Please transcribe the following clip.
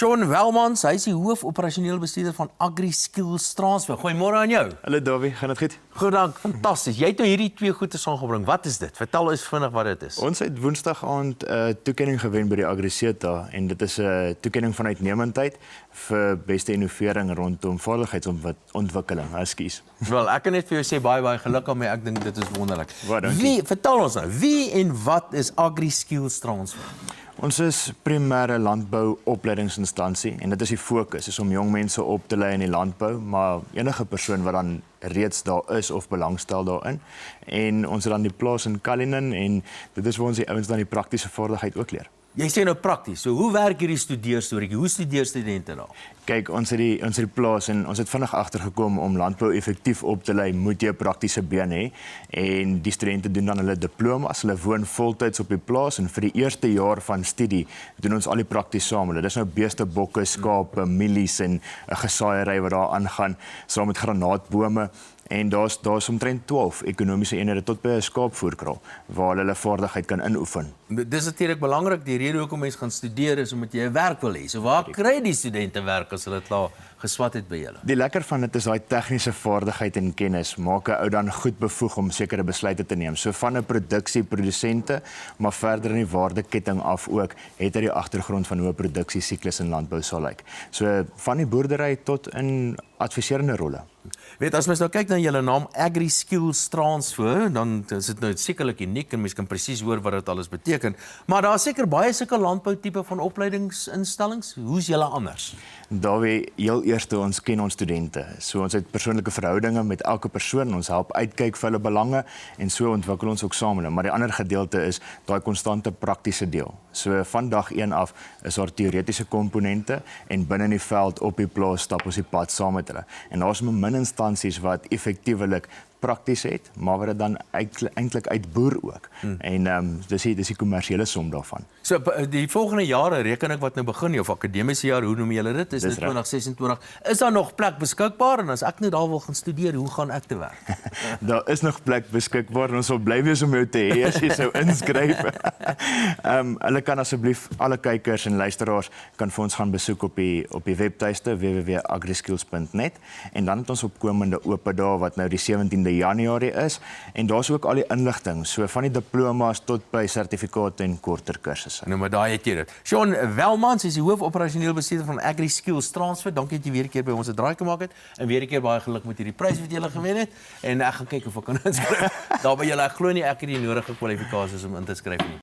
Sean Welmans, hy is die hoofoperasionele bestuurder van AgriSkills Transfer. Goeiemôre aan jou. Hallo Davie, gaan dit goed? Goed dank, fantasties. Jy het nou hierdie twee goeie saamgebring. Wat is dit? Vertel ons vinnig wat dit is. Ons het Woensdag aand 'n toekenning gewen by die AgriSeta en dit is 'n toekenning van uitnemendheid vir beste innovering rondom vaardigheidsontwikkeling. Ekskuus. Wel, ek kan net vir jou sê baie geluk aan my. Ek dink dit is wonderlik. Baie dankie. Vertel ons nou, wie en wat is AgriSkills Transfer? Ons is primêre landbouopleidingsinstansie en dit is die fokus, is om jong mense op te lei in die landbou, maar enige persoon wat dan reeds daar is of belangstel daarin. En ons het dan die plaas in Cullinan en dit is waar ons die ouens dan die praktiese vaardigheid ook leer. Jy sê nou prakties. So hoe werk hierdie studeerstorie? Hoe studeer studente daar? Kyk, ons het die plaas en ons het vinnig agtergekom om landbou effektief op te lei, moet jy 'n praktiese been hê. En die studente doen dan hulle diplomas, hulle woon voltyds op die plaas en vir die eerste jaar van studie doen ons al die prakties saam. Hulle dis nou beeste, bokke, skape, mielies en 'n gesaaiery wat daar aangaan, saam met granaatbome. En daar's omtrent 12 ekonomiese eenhede tot by 'n skaapvoerkraal waar hulle vaardigheid kan inoefen. Dis natuurlik belangrik. Die rede hoekom mense gaan studeer is omdat jy 'n werk wil hê. So waar kry die studente werk as hulle klaar geswat het by julle? Die lekker van dit is daai tegniese vaardigheid en kennis maak 'n ou dan goed bevoeg om sekere besluite te neem. So van 'n produksente, maar verder in die waardeketting af ook, het hy die agtergrond van hoe 'n produksiesiklus in landbou sal lyk. So van die boerdery tot in adviserende rolle. Weet, as mens nou kyk na julle naam AgriSkills Transfer, dan is dit nou sekerlik uniek en mens kan presies hoor wat dit alles beteken. Maar daar is seker baie sulke landboutipe van opleidingsinstellings. Hoe's julle anders? Daarby heel eerste, ons ken ons studente. So ons het persoonlike verhoudinge met elke persoon. Ons help uitkyk vir hulle belange en so ontwikkel ons ook saam. Maar die ander gedeelte is daai konstante praktiese deel. So van dag 1 af is daar teoretiese komponente en binne in die veld op die plaas stap ons die pad saam met hulle. En daar's min instansies wat effektiewelik prakties het, maar wat dit dan eintlik uitboer ook. En dis die kommersiële som daarvan. So die volgende jare, reken ek wat nou begin, of akademiese jaar, hoe noem julle dit? Is dit 2026? Is daar nog plek beskikbaar? En as ek nou daar wil gaan studeer, hoe gaan ek te werk? Daar is nog plek beskikbaar en ons sal bly wees om jou te hê as jy sou inskryf. Hulle kan asseblief, alle kykers en luisteraars kan vir ons gaan besoek op die webtuiste www.agriskills.net en dan het ons opkomende oop dae wat nou die 17de Januarie is en daar's ook al die inligting, so van die diploma's tot by sertifikate en korter kursusse. Nou maar daai het jy dit. Sean Welmans is die hoofoperasionele bestuurder van AgriSkills Transfer. Dankie dat jy weer 'n keer by ons 'n draai gemaak het en weer 'n keer baie geluk met hierdie prys wat jy gewen het en ek gaan kyk of ek kan inskryf. Daar by julle, ek glo nie ek het die nodige kwalifikasies om in te skryf nie.